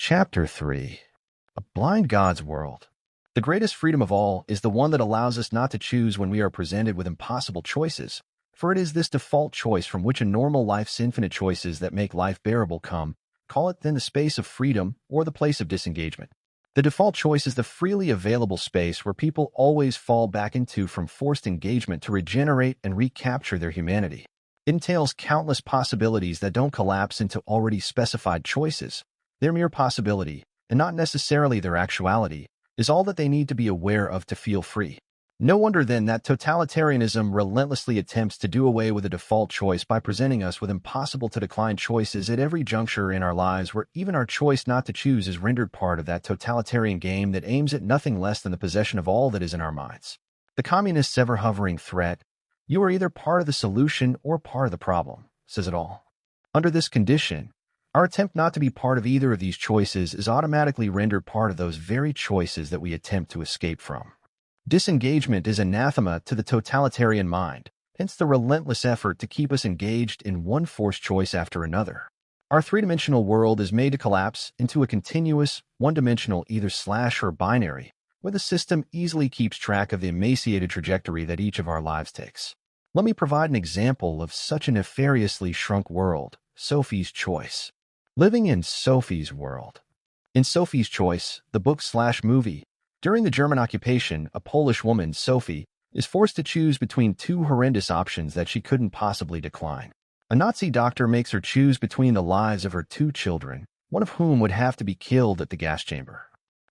Chapter 3. A Blind God's World. The greatest freedom of all is the one that allows us not to choose when we are presented with impossible choices, for it is this default choice from which a normal life's infinite choices that make life bearable come. Call it then the space of freedom or the place of disengagement. The default choice is the freely available space where people always fall back into from forced engagement to regenerate and recapture their humanity. It entails countless possibilities that don't collapse into already specified choices. Their mere possibility, and not necessarily their actuality, is all that they need to be aware of to feel free. No wonder then that totalitarianism relentlessly attempts to do away with a default choice by presenting us with impossible-to-decline choices at every juncture in our lives, where even our choice not to choose is rendered part of that totalitarian game that aims at nothing less than the possession of all that is in our minds. The communist's ever-hovering threat, "You are either part of the solution or part of the problem," says it all. Under this condition, our attempt not to be part of either of these choices is automatically rendered part of those very choices that we attempt to escape from. Disengagement is anathema to the totalitarian mind, hence the relentless effort to keep us engaged in one forced choice after another. Our three-dimensional world is made to collapse into a continuous, one-dimensional either/, or binary, where the system easily keeps track of the emaciated trajectory that each of our lives takes. Let me provide an example of such a nefariously shrunk world, Sophie's Choice. Living in Sophie's world. In Sophie's Choice, the book/movie, during the German occupation, a Polish woman, Sophie, is forced to choose between two horrendous options that she couldn't possibly decline. A Nazi doctor makes her choose between the lives of her two children, one of whom would have to be killed at the gas chamber.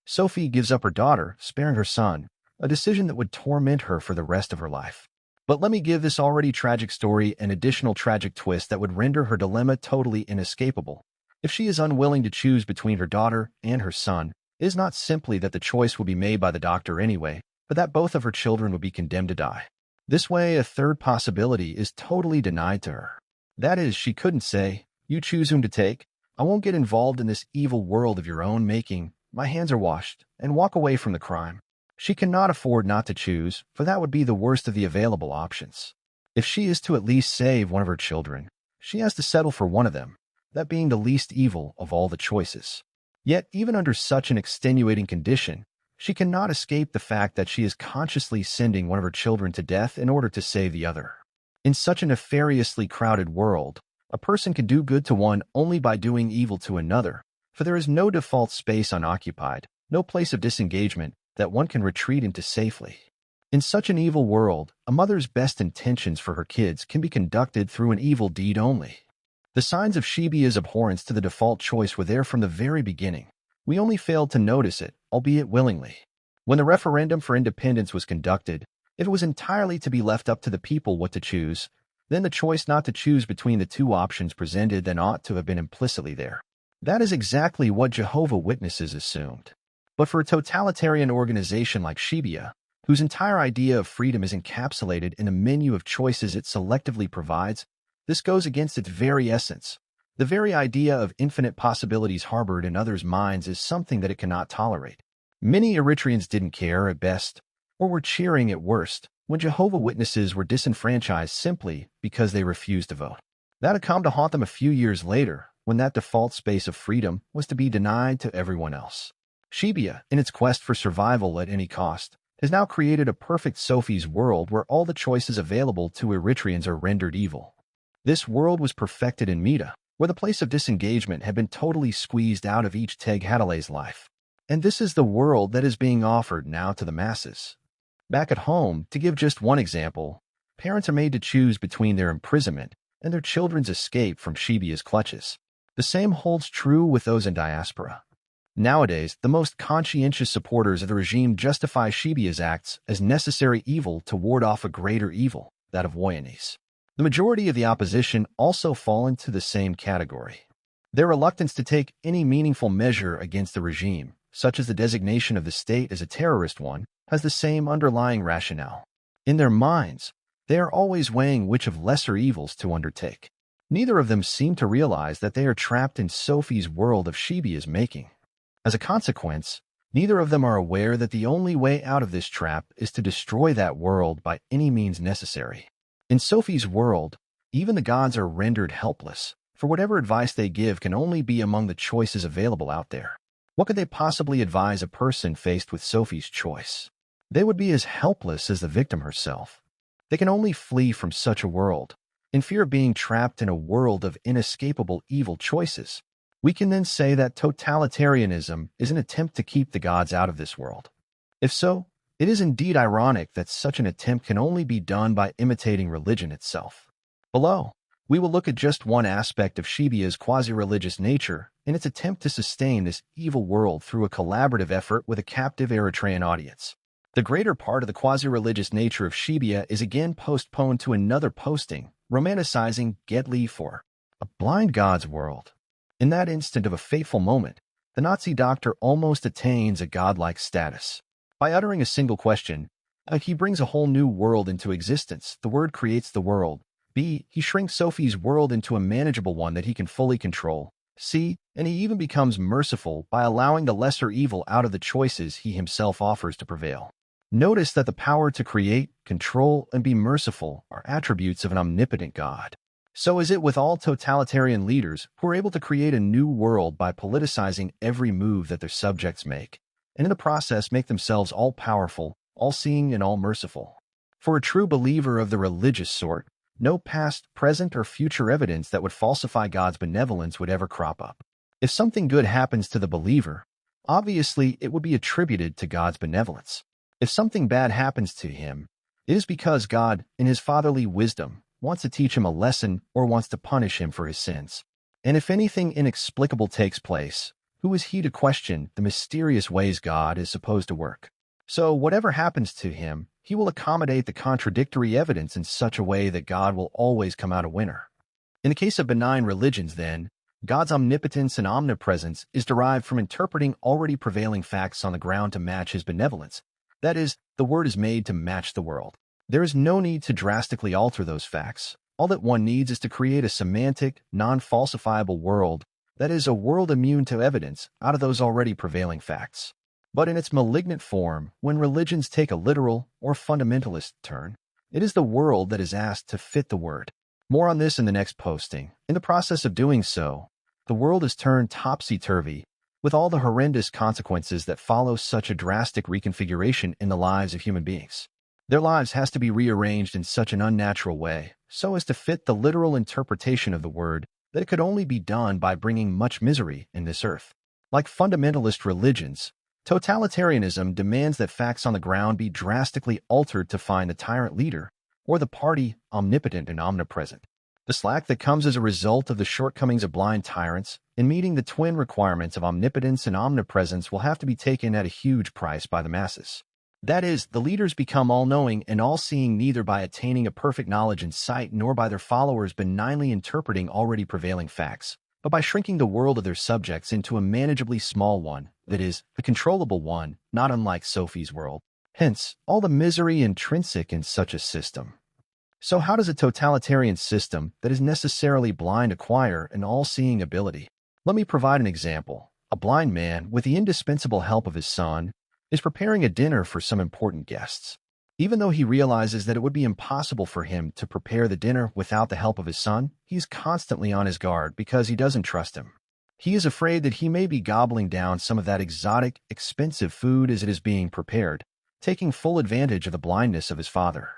Sophie gives up her daughter, sparing her son, a decision that would torment her for the rest of her life. But let me give this already tragic story an additional tragic twist that would render her dilemma totally inescapable. If she is unwilling to choose between her daughter and her son, it is not simply that the choice will be made by the doctor anyway, but that both of her children would be condemned to die. This way, a third possibility is totally denied to her. That is, she couldn't say, "You choose whom to take. I won't get involved in this evil world of your own making. My hands are washed," and walk away from the crime. She cannot afford not to choose, for that would be the worst of the available options. If she is to at least save one of her children, she has to settle for one of them, that being the least evil of all the choices. Yet, even under such an extenuating condition, she cannot escape the fact that she is consciously sending one of her children to death in order to save the other. In such a nefariously crowded world, a person can do good to one only by doing evil to another, for there is no default space unoccupied, no place of disengagement that one can retreat into safely. In such an evil world, a mother's best intentions for her kids can be conducted through an evil deed only. The signs of Shibia's abhorrence to the default choice were there from the very beginning. We only failed to notice it, albeit willingly. When the referendum for independence was conducted, if it was entirely to be left up to the people what to choose, then the choice not to choose between the two options presented then ought to have been implicitly there. That is exactly what Jehovah's Witnesses assumed. But for a totalitarian organization like Shibia, whose entire idea of freedom is encapsulated in a menu of choices it selectively provides, this goes against its very essence. The very idea of infinite possibilities harbored in others' minds is something that it cannot tolerate. Many Eritreans didn't care at best, or were cheering at worst, when Jehovah's Witnesses were disenfranchised simply because they refused to vote. That had come to haunt them a few years later, when that default space of freedom was to be denied to everyone else. Shibia, in its quest for survival at any cost, has now created a perfect Sophie's world where all the choices available to Eritreans are rendered evil. This world was perfected in Meta, where the place of disengagement had been totally squeezed out of each Teghadale's life. And this is the world that is being offered now to the masses. Back at home, to give just one example, parents are made to choose between their imprisonment and their children's escape from Shibia's clutches. The same holds true with those in diaspora. Nowadays, the most conscientious supporters of the regime justify Shibia's acts as necessary evil to ward off a greater evil, that of Woyanese. The majority of the opposition also fall into the same category. Their reluctance to take any meaningful measure against the regime, such as the designation of the state as a terrorist one, has the same underlying rationale. In their minds, they are always weighing which of lesser evils to undertake. Neither of them seem to realize that they are trapped in Sophie's world of Shibia's making. As a consequence, neither of them are aware that the only way out of this trap is to destroy that world by any means necessary. In Sophie's world, even the gods are rendered helpless, for whatever advice they give can only be among the choices available out there. What could they possibly advise a person faced with Sophie's choice? They would be as helpless as the victim herself. They can only flee from such a world, in fear of being trapped in a world of inescapable evil choices. We can then say that totalitarianism is an attempt to keep the gods out of this world. If so, it is indeed ironic that such an attempt can only be done by imitating religion itself. Below, we will look at just one aspect of Shibia's quasi-religious nature in its attempt to sustain this evil world through a collaborative effort with a captive Eritrean audience. The greater part of the quasi-religious nature of Shibia is again postponed to another posting, Romanticizing Ghedli for a blind god's world. In that instant of a fateful moment, the Nazi doctor almost attains a godlike status. By uttering a single question, he brings a whole new world into existence. The word creates the world. B. He shrinks Sophie's world into a manageable one that he can fully control. C. And he even becomes merciful by allowing the lesser evil out of the choices he himself offers to prevail. Notice that the power to create, control, and be merciful are attributes of an omnipotent God. So is it with all totalitarian leaders who are able to create a new world by politicizing every move that their subjects make, and in the process make themselves all-powerful, all-seeing, and all-merciful. For a true believer of the religious sort, no past, present, or future evidence that would falsify God's benevolence would ever crop up. If something good happens to the believer, obviously it would be attributed to God's benevolence. If something bad happens to him, it is because God, in his fatherly wisdom, wants to teach him a lesson or wants to punish him for his sins. And if anything inexplicable takes place, who is he to question the mysterious ways God is supposed to work? So whatever happens to him, he will accommodate the contradictory evidence in such a way that God will always come out a winner. In the case of benign religions, then, God's omnipotence and omnipresence is derived from interpreting already prevailing facts on the ground to match his benevolence. That is, the word is made to match the world. There is no need to drastically alter those facts. All that one needs is to create a semantic, non-falsifiable world, that is, a world immune to evidence out of those already prevailing facts. But in its malignant form, when religions take a literal or fundamentalist turn, it is the world that is asked to fit the word. More on this in the next posting. In the process of doing so, the world is turned topsy-turvy, with all the horrendous consequences that follow such a drastic reconfiguration in the lives of human beings. Their lives has to be rearranged in such an unnatural way, so as to fit the literal interpretation of the word, that it could only be done by bringing much misery in this earth. Like fundamentalist religions, totalitarianism demands that facts on the ground be drastically altered to find the tyrant leader, or the party omnipotent and omnipresent. The slack that comes as a result of the shortcomings of blind tyrants in meeting the twin requirements of omnipotence and omnipresence will have to be taken at a huge price by the masses. That is, the leaders become all-knowing and all-seeing neither by attaining a perfect knowledge and sight nor by their followers benignly interpreting already prevailing facts, but by shrinking the world of their subjects into a manageably small one, that is, a controllable one, not unlike Sophie's world. Hence, all the misery intrinsic in such a system. So how does a totalitarian system that is necessarily blind acquire an all-seeing ability? Let me provide an example. A blind man, with the indispensable help of his son, is preparing a dinner for some important guests. Even though he realizes that it would be impossible for him to prepare the dinner without the help of his son, he is constantly on his guard because he doesn't trust him. He is afraid that he may be gobbling down some of that exotic, expensive food as it is being prepared, taking full advantage of the blindness of his father.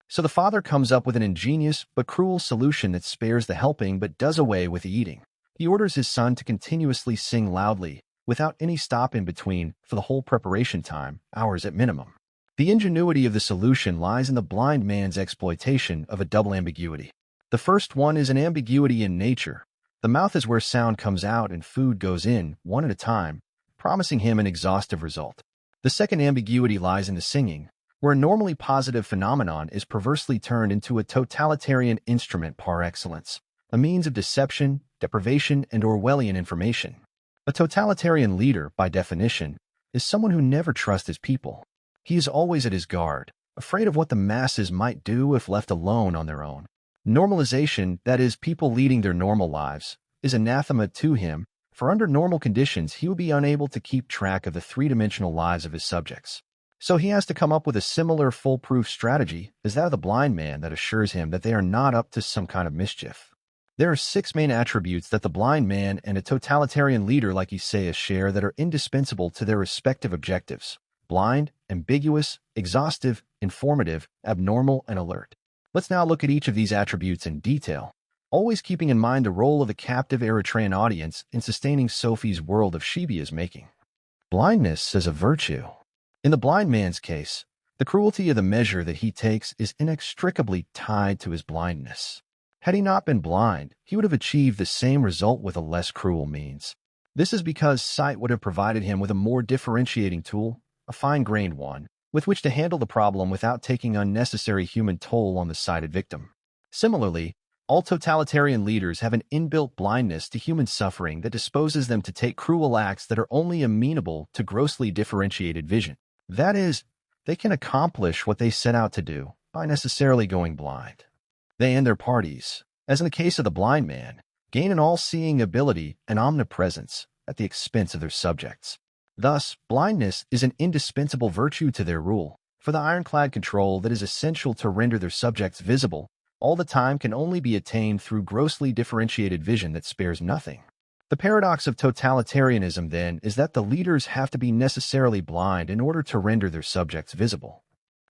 So the father comes up with an ingenious but cruel solution that spares the helping but does away with the eating. He orders his son to continuously sing loudly, without any stop in between, for the whole preparation time, hours at minimum. The ingenuity of the solution lies in the blind man's exploitation of a double ambiguity. The first one is an ambiguity in nature. The mouth is where sound comes out and food goes in, one at a time, promising him an exhaustive result. The second ambiguity lies in the singing, where a normally positive phenomenon is perversely turned into a totalitarian instrument par excellence, a means of deception, deprivation, and Orwellian information. A totalitarian leader, by definition, is someone who never trusts his people. He is always at his guard, afraid of what the masses might do if left alone on their own. Normalization, that is, people leading their normal lives, is anathema to him, for under normal conditions he would be unable to keep track of the three-dimensional lives of his subjects. So he has to come up with a similar foolproof strategy as that of the blind man that assures him that they are not up to some kind of mischief. There are 6 main attributes that the blind man and a totalitarian leader like Isaiah share that are indispensable to their respective objectives: blind, ambiguous, exhaustive, informative, abnormal, and alert. Let's now look at each of these attributes in detail, always keeping in mind the role of the captive Eritrean audience in sustaining Sophie's world of Shibia's making. Blindness as a virtue. In the blind man's case, the cruelty of the measure that he takes is inextricably tied to his blindness. Had he not been blind, he would have achieved the same result with a less cruel means. This is because sight would have provided him with a more differentiating tool, a fine-grained one, with which to handle the problem without taking unnecessary human toll on the sighted victim. Similarly, all totalitarian leaders have an inbuilt blindness to human suffering that disposes them to take cruel acts that are only amenable to grossly differentiated vision. That is, they can accomplish what they set out to do by necessarily going blind. They and their parties, as in the case of the blind man, gain an all-seeing ability and omnipresence at the expense of their subjects. Thus, blindness is an indispensable virtue to their rule, for the ironclad control that is essential to render their subjects visible all the time can only be attained through grossly differentiated vision that spares nothing. The paradox of totalitarianism, then, is that the leaders have to be necessarily blind in order to render their subjects visible.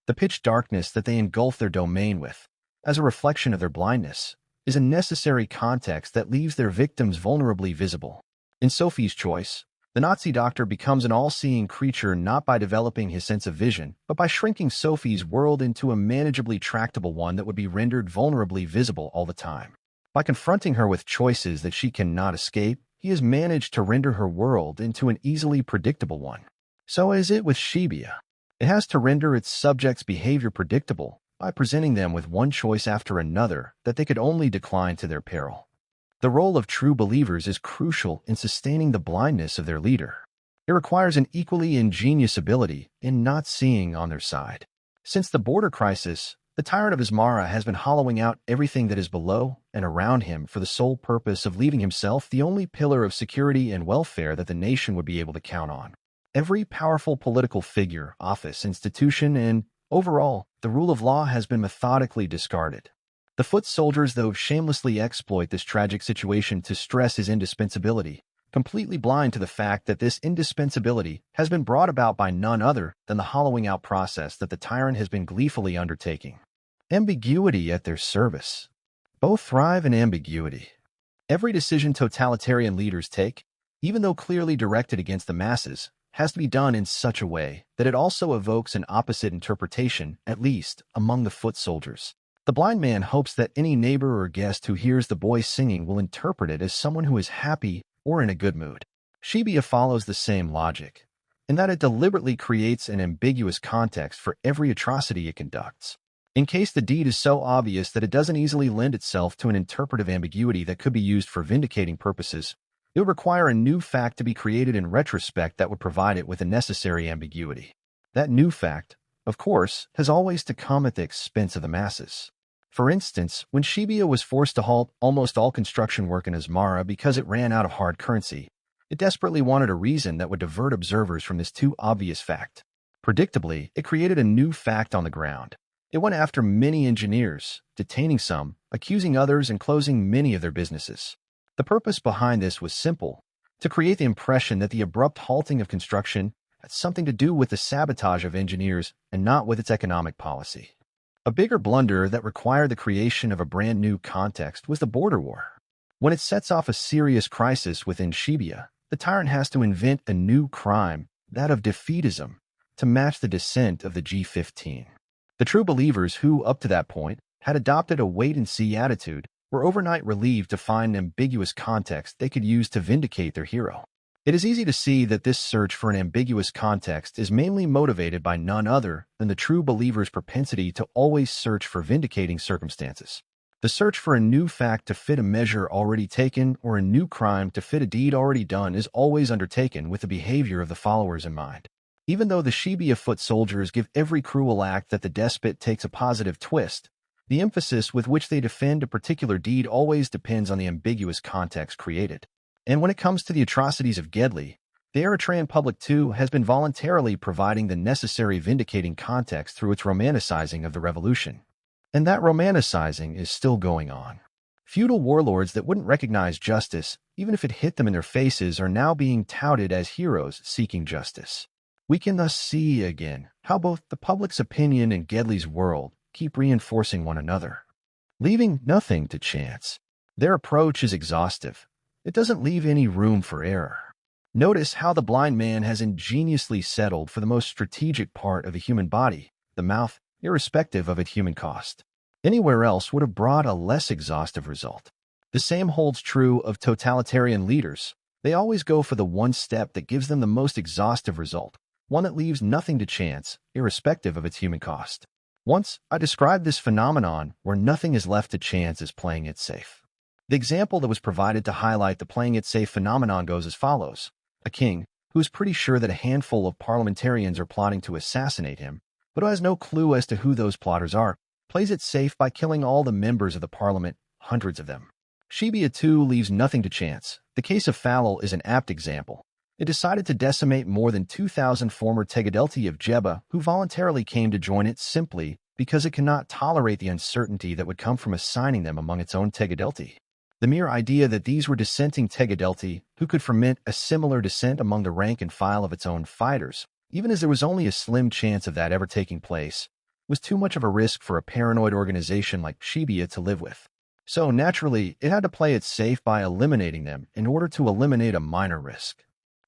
The pitch darkness that they engulf their domain with, as a reflection of their blindness, is a necessary context that leaves their victims vulnerably visible. In Sophie's choice, the Nazi doctor becomes an all-seeing creature not by developing his sense of vision, but by shrinking Sophie's world into a manageably tractable one that would be rendered vulnerably visible all the time. By confronting her with choices that she cannot escape, he has managed to render her world into an easily predictable one. So is it with Shibia. It has to render its subjects' behavior predictable by presenting them with one choice after another that they could only decline to their peril. The role of true believers is crucial in sustaining the blindness of their leader. It requires an equally ingenious ability in not seeing on their side. Since the border crisis, the tyrant of Asmara has been hollowing out everything that is below and around him for the sole purpose of leaving himself the only pillar of security and welfare that the nation would be able to count on. Every powerful political figure, office, institution, and overall, the rule of law has been methodically discarded. The foot soldiers, though, shamelessly exploit this tragic situation to stress his indispensability, completely blind to the fact that this indispensability has been brought about by none other than the hollowing out process that the tyrant has been gleefully undertaking. Ambiguity at their service. Both thrive in ambiguity. Every decision totalitarian leaders take, even though clearly directed against the masses, has to be done in such a way that it also evokes an opposite interpretation, at least among the foot soldiers. The blind man hopes that any neighbor or guest who hears the boy singing will interpret it as someone who is happy or in a good mood. Shibia follows the same logic, in that it deliberately creates an ambiguous context for every atrocity it conducts. In case the deed is so obvious that it doesn't easily lend itself to an interpretive ambiguity that could be used for vindicating purposes, it would require a new fact to be created in retrospect that would provide it with the necessary ambiguity. That new fact, of course, has always to come at the expense of the masses. For instance, when Shibia was forced to halt almost all construction work in Asmara because it ran out of hard currency, it desperately wanted a reason that would divert observers from this too obvious fact. Predictably, it created a new fact on the ground. It went after many engineers, detaining some, accusing others, and closing many of their businesses. The purpose behind this was simple: to create the impression that the abrupt halting of construction had something to do with the sabotage of engineers and not with its economic policy. A bigger blunder that required the creation of a brand new context was the border war. When it sets off a serious crisis within Shibia, the tyrant has to invent a new crime, that of defeatism, to match the descent of the G15. The true believers who, up to that point, had adopted a wait-and-see attitude were overnight relieved to find an ambiguous context they could use to vindicate their hero. It is easy to see that this search for an ambiguous context is mainly motivated by none other than the true believer's propensity to always search for vindicating circumstances. The search for a new fact to fit a measure already taken or a new crime to fit a deed already done is always undertaken with the behavior of the followers in mind. Even though the Shibia foot soldiers give every cruel act that the despot takes a positive twist, the emphasis with which they defend a particular deed always depends on the ambiguous context created. And when it comes to the atrocities of Ghedli, the Eritrean public too has been voluntarily providing the necessary vindicating context through its romanticizing of the revolution. And that romanticizing is still going on. Feudal warlords that wouldn't recognize justice, even if it hit them in their faces, are now being touted as heroes seeking justice. We can thus see again how both the public's opinion and Ghedli's world keep reinforcing one another, leaving nothing to chance. Their approach is exhaustive. It doesn't leave any room for error. Notice how the blind man has ingeniously settled for the most strategic part of a human body, the mouth, irrespective of its human cost. Anywhere else would have brought a less exhaustive result. The same holds true of totalitarian leaders. They always go for the one step that gives them the most exhaustive result, one that leaves nothing to chance, irrespective of its human cost. Once, I described this phenomenon where nothing is left to chance as playing it safe. The example that was provided to highlight the playing it safe phenomenon goes as follows. A king, who is pretty sure that a handful of parliamentarians are plotting to assassinate him, but who has no clue as to who those plotters are, plays it safe by killing all the members of the parliament, hundreds of them. Shebia too leaves nothing to chance. The case of Falal is an apt example. It decided to decimate more than 2,000 former Tegedelti of Jebba who voluntarily came to join it simply because it cannot tolerate the uncertainty that would come from assigning them among its own Tegedelti. The mere idea that these were dissenting Tegedelti who could foment a similar dissent among the rank and file of its own fighters, even as there was only a slim chance of that ever taking place, was too much of a risk for a paranoid organization like Shebia to live with. So naturally, it had to play it safe by eliminating them in order to eliminate a minor risk.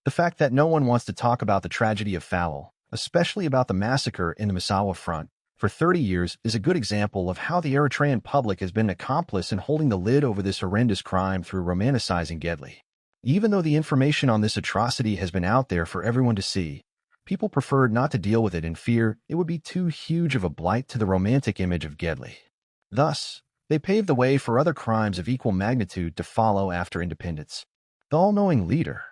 The fact that no one wants to talk about the tragedy of Falal, especially about the massacre in the Misawa front, for 30 years is a good example of how the Eritrean public has been an accomplice in holding the lid over this horrendous crime through romanticizing Ghedli. Even though the information on this atrocity has been out there for everyone to see, people preferred not to deal with it in fear it would be too huge of a blight to the romantic image of Ghedli. Thus, they paved the way for other crimes of equal magnitude to follow after independence. The all-knowing leader.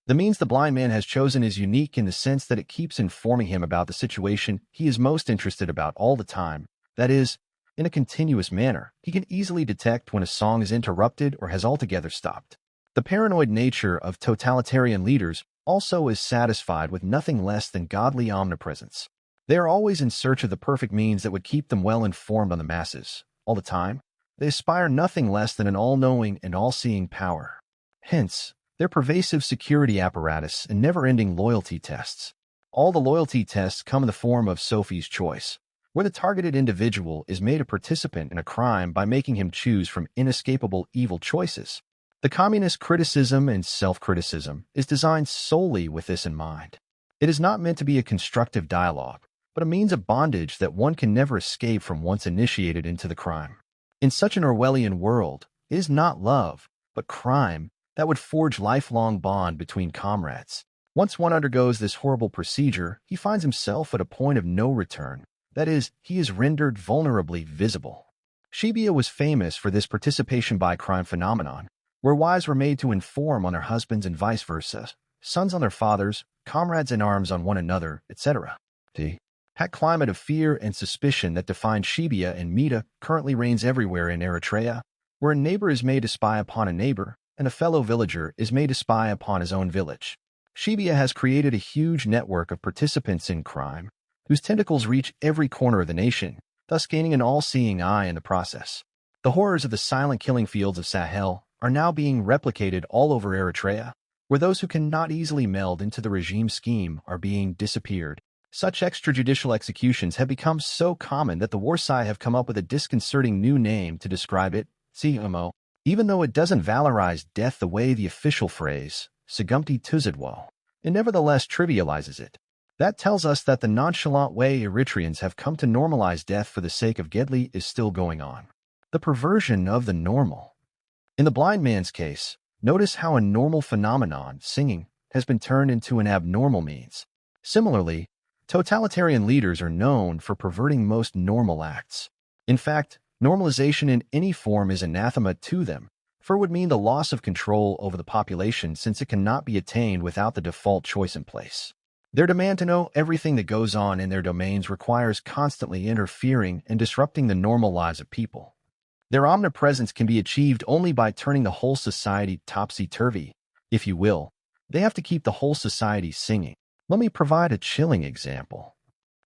The means the blind man has chosen is unique in the sense that it keeps informing him about the situation he is most interested about all the time. That is, in a continuous manner, he can easily detect when a song is interrupted or has altogether stopped. The paranoid nature of totalitarian leaders also is satisfied with nothing less than godly omnipresence. They are always in search of the perfect means that would keep them well informed on the masses. All the time, they aspire nothing less than an all-knowing and all-seeing power. Hence, their pervasive security apparatus and never-ending loyalty tests. All the loyalty tests come in the form of Sophie's choice, where the targeted individual is made a participant in a crime by making him choose from inescapable evil choices. The communist criticism and self-criticism is designed solely with this in mind. It is not meant to be a constructive dialogue, but a means of bondage that one can never escape from once initiated into the crime. In such an Orwellian world, it is not love, but crime that would forge lifelong bond between comrades. Once one undergoes this horrible procedure, he finds himself at a point of no return. That is, he is rendered vulnerably visible. Shebia was famous for this participation by crime phenomenon, where wives were made to inform on their husbands and vice versa, sons on their fathers, comrades in arms on one another, etc. That climate of fear and suspicion that defined Shebia and Mita currently reigns everywhere in Eritrea, where a neighbor is made to spy upon a neighbor, and a fellow villager is made to spy upon his own village. Shebia has created a huge network of participants in crime, whose tentacles reach every corner of the nation, thus gaining an all-seeing eye in the process. The horrors of the silent killing fields of Sahel are now being replicated all over Eritrea, where those who cannot easily meld into the regime scheme are being disappeared. Such extrajudicial executions have become so common that the Warsai have come up with a disconcerting new name to describe it, CMO, even though it doesn't valorize death the way the official phrase, Sigumti Tuzidwo, it nevertheless trivializes it. That tells us that the nonchalant way Eritreans have come to normalize death for the sake of Ghedli is still going on. The perversion of the normal. In the blind man's case, notice how a normal phenomenon, singing, has been turned into an abnormal means. Similarly, totalitarian leaders are known for perverting most normal acts. In fact, normalization in any form is anathema to them, for it would mean the loss of control over the population since it cannot be attained without the default choice in place. Their demand to know everything that goes on in their domains requires constantly interfering and disrupting the normal lives of people. Their omnipresence can be achieved only by turning the whole society topsy-turvy, if you will. They have to keep the whole society singing. Let me provide a chilling example.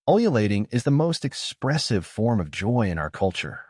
Ululating is the most expressive form of joy in our culture.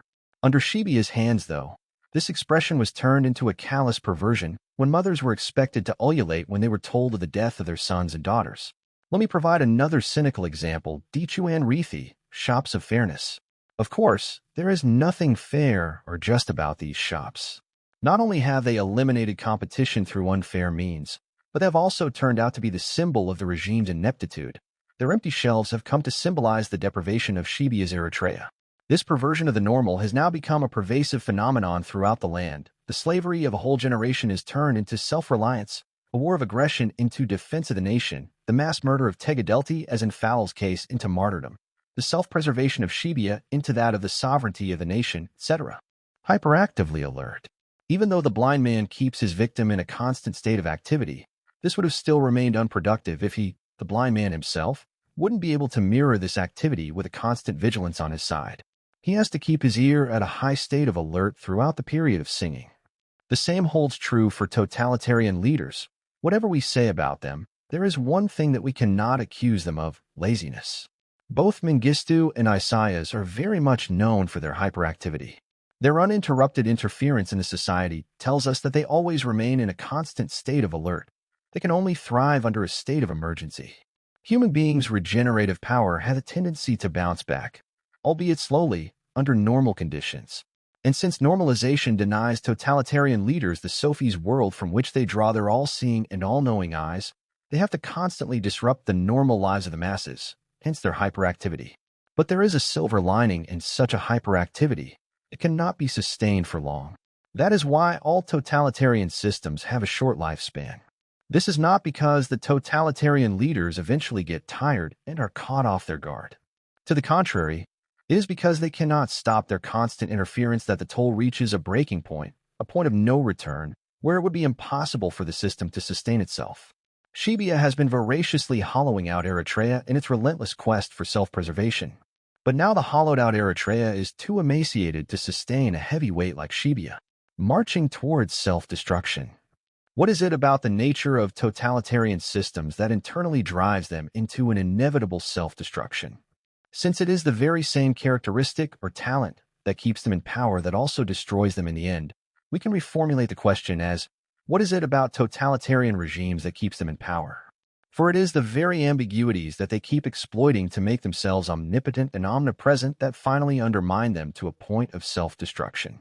Under Shebia's hands, though, This expression was turned into a callous perversion when mothers were expected to ululate when they were told of the death of their sons and daughters. Let me provide another cynical example: Dichuan Rethi, shops of fairness. Of course, there is nothing fair or just about these shops. Not only have they eliminated competition through unfair means, but they have also turned out to be the symbol of the regime's ineptitude. Their empty shelves have come to symbolize the deprivation of Eritrea. This perversion of the normal has now become a pervasive phenomenon throughout the land. The slavery of a whole generation is turned into self-reliance, a war of aggression into defense of the nation, the mass murder of Tegadelti, as in Fowl's case, into martyrdom, the self-preservation of Shibia into that of the sovereignty of the nation, etc. Hyperactively alert. Even though the blind man keeps his victim in a constant state of activity, this would have still remained unproductive if he, the blind man himself, wouldn't be able to mirror this activity with a constant vigilance on his side. He has to keep his ear at a high state of alert throughout the period of singing. The same holds true for totalitarian leaders. Whatever we say about them, there is one thing that we cannot accuse them of: laziness. Both Mengistu and Isaias are very much known for their hyperactivity. Their uninterrupted interference in the society tells us that they always remain in a constant state of alert. They can only thrive under a state of emergency. Human beings' regenerative power has a tendency to bounce back, albeit slowly, under normal conditions. And since normalization denies totalitarian leaders the Sophie's world from which they draw their all-seeing and all-knowing eyes, they have to constantly disrupt the normal lives of the masses, hence their hyperactivity. But there is a silver lining in such a hyperactivity. It cannot be sustained for long. That is why all totalitarian systems have a short lifespan. This is not because the totalitarian leaders eventually get tired and are caught off their guard. To the contrary, it is because they cannot stop their constant interference that the toll reaches a breaking point, a point of no return, where it would be impossible for the system to sustain itself. Shibia has been voraciously hollowing out Eritrea in its relentless quest for self-preservation. But now the hollowed-out Eritrea is too emaciated to sustain a heavy weight like Shibia, marching towards self-destruction. What is it about the nature of totalitarian systems that internally drives them into an inevitable self-destruction? Since it is the very same characteristic or talent that keeps them in power that also destroys them in the end, we can reformulate the question as, what is it about totalitarian regimes that keeps them in power? For it is the very ambiguities that they keep exploiting to make themselves omnipotent and omnipresent that finally undermine them to a point of self-destruction.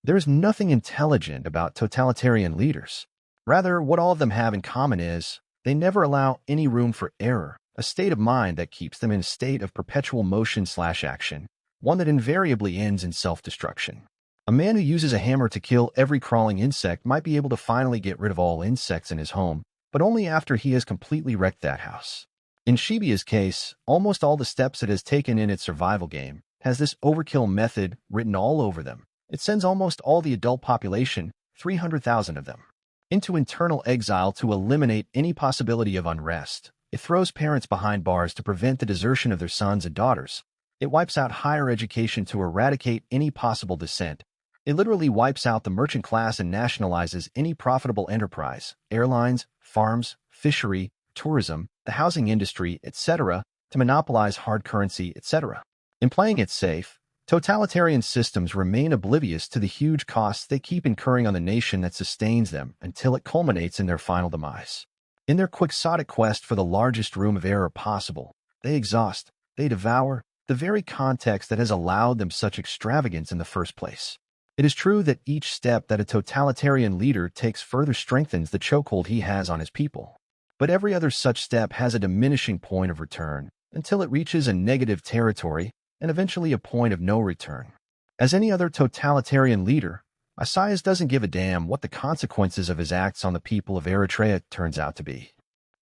There is nothing intelligent about totalitarian leaders. Rather, what all of them have in common is, they never allow any room for error, a state of mind that keeps them in a state of perpetual motion/action, one that invariably ends in self-destruction. A man who uses a hammer to kill every crawling insect might be able to finally get rid of all insects in his home, but only after he has completely wrecked that house. In Shibia's case, almost all the steps it has taken in its survival game has this overkill method written all over them. It sends almost all the adult population, 300,000 of them, into internal exile to eliminate any possibility of unrest. It throws parents behind bars to prevent the desertion of their sons and daughters. It wipes out higher education to eradicate any possible dissent. It literally wipes out the merchant class and nationalizes any profitable enterprise, airlines, farms, fishery, tourism, the housing industry, etc., to monopolize hard currency, etc. In playing it safe, totalitarian systems remain oblivious to the huge costs they keep incurring on the nation that sustains them until it culminates in their final demise. In their quixotic quest for the largest room of error possible, they exhaust, they devour, the very context that has allowed them such extravagance in the first place. It is true that each step that a totalitarian leader takes further strengthens the chokehold he has on his people. But every other such step has a diminishing point of return, until it reaches a negative territory and eventually a point of no return. As any other totalitarian leader, Isaias doesn't give a damn what the consequences of his acts on the people of Eritrea turns out to be.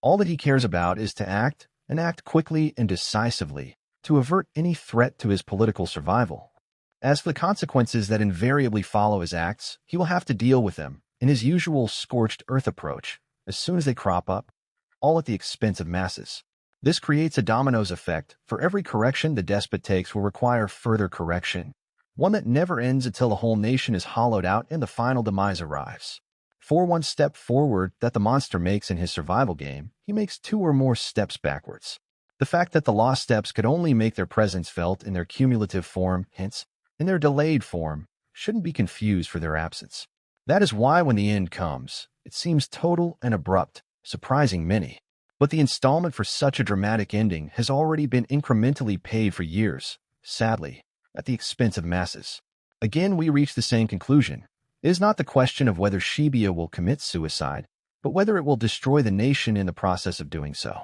All that he cares about is to act, and act quickly and decisively, to avert any threat to his political survival. As for the consequences that invariably follow his acts, he will have to deal with them, in his usual scorched earth approach, as soon as they crop up, all at the expense of masses. This creates a dominoes effect. For every correction the despot takes will require further correction, one that never ends until the whole nation is hollowed out and the final demise arrives. For one step forward that the monster makes in his survival game, he makes 2 or more steps backwards. The fact that the lost steps could only make their presence felt in their cumulative form, hence, in their delayed form, shouldn't be confused for their absence. That is why when the end comes, it seems total and abrupt, surprising many. But the installment for such a dramatic ending has already been incrementally paid for years, sadly, at the expense of masses. Again, we reach the same conclusion. It is not the question of whether Shebia will commit suicide, but whether it will destroy the nation in the process of doing so.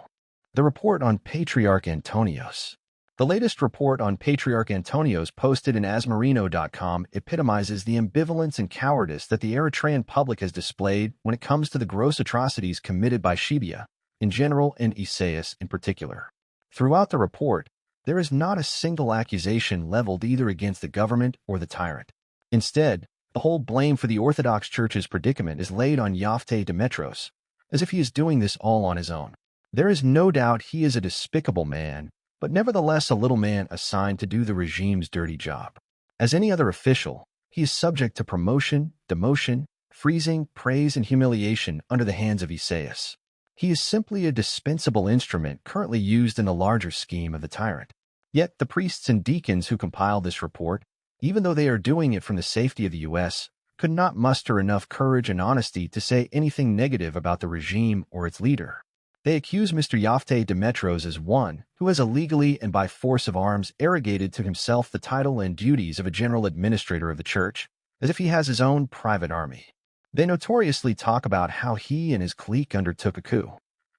The report on Patriarch Antonios. The latest report on Patriarch Antonios posted in asmarino.com epitomizes the ambivalence and cowardice that the Eritrean public has displayed when it comes to the gross atrocities committed by Shebia in general and Isaias in particular. Throughout the report, there is not a single accusation leveled either against the government or the tyrant. Instead, the whole blame for the Orthodox Church's predicament is laid on Yosief Demetros, as if he is doing this all on his own. There is no doubt he is a despicable man, but nevertheless a little man assigned to do the regime's dirty job. As any other official, he is subject to promotion, demotion, freezing, praise, and humiliation under the hands of Isaias. He is simply a dispensable instrument currently used in the larger scheme of the tyrant. Yet the priests and deacons who compiled this report, even though they are doing it from the safety of the U.S., could not muster enough courage and honesty to say anything negative about the regime or its leader. They accuse Mr. Yosief Demetros as one who has illegally and by force of arms arrogated to himself the title and duties of a general administrator of the church, as if he has his own private army. They notoriously talk about how he and his clique undertook a coup,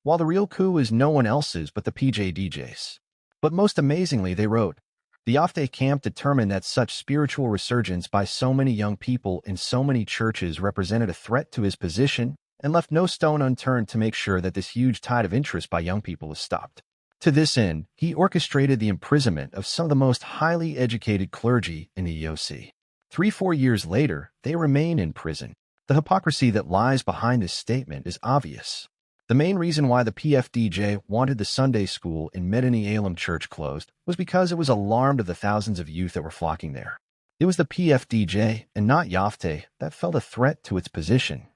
while the real coup is no one else's but the PJDJ's. But most amazingly, they wrote, the Yosief camp determined that such spiritual resurgence by so many young people in so many churches represented a threat to his position and left no stone unturned to make sure that this huge tide of interest by young people is stopped. To this end, he orchestrated the imprisonment of some of the most highly educated clergy in the EOC. 3-4 years later, they remain in prison. The hypocrisy that lies behind this statement is obvious. The main reason why the PFDJ wanted the Sunday school in Medini Elam Church closed was because it was alarmed of the thousands of youth that were flocking there. It was the PFDJ and not Yosief that felt a threat to its position.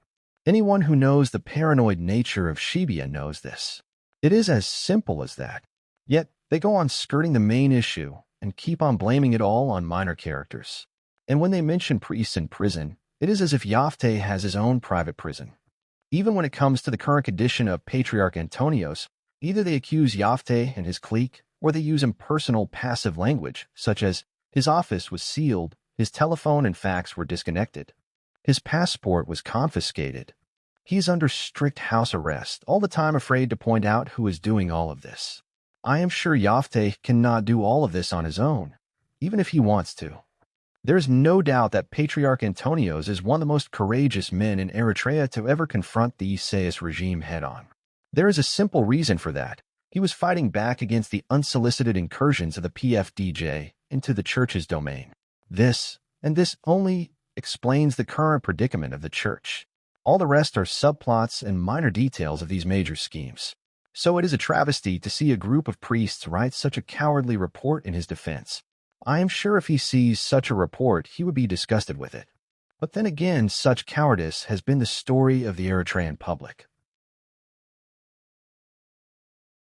Anyone who knows the paranoid nature of Shebia knows this. It is as simple as that. Yet, they go on skirting the main issue and keep on blaming it all on minor characters. And when they mention priests in prison, it is as if Yosief has his own private prison. Even when it comes to the current condition of Patriarch Antonios, either they accuse Yosief and his clique, or they use impersonal passive language, such as, his office was sealed, his telephone and fax were disconnected, his passport was confiscated. He is under strict house arrest, all the time afraid to point out who is doing all of this. I am sure Yosief cannot do all of this on his own, even if he wants to. There is no doubt that Patriarch Antonios is one of the most courageous men in Eritrea to ever confront the Isaias regime head-on. There is a simple reason for that. He was fighting back against the unsolicited incursions of the PFDJ into the church's domain. This, and this only, explains the current predicament of the church. All the rest are subplots and minor details of these major schemes. So it is a travesty to see a group of priests write such a cowardly report in his defense. I am sure if he sees such a report, he would be disgusted with it. But then again, such cowardice has been the story of the Eritrean public.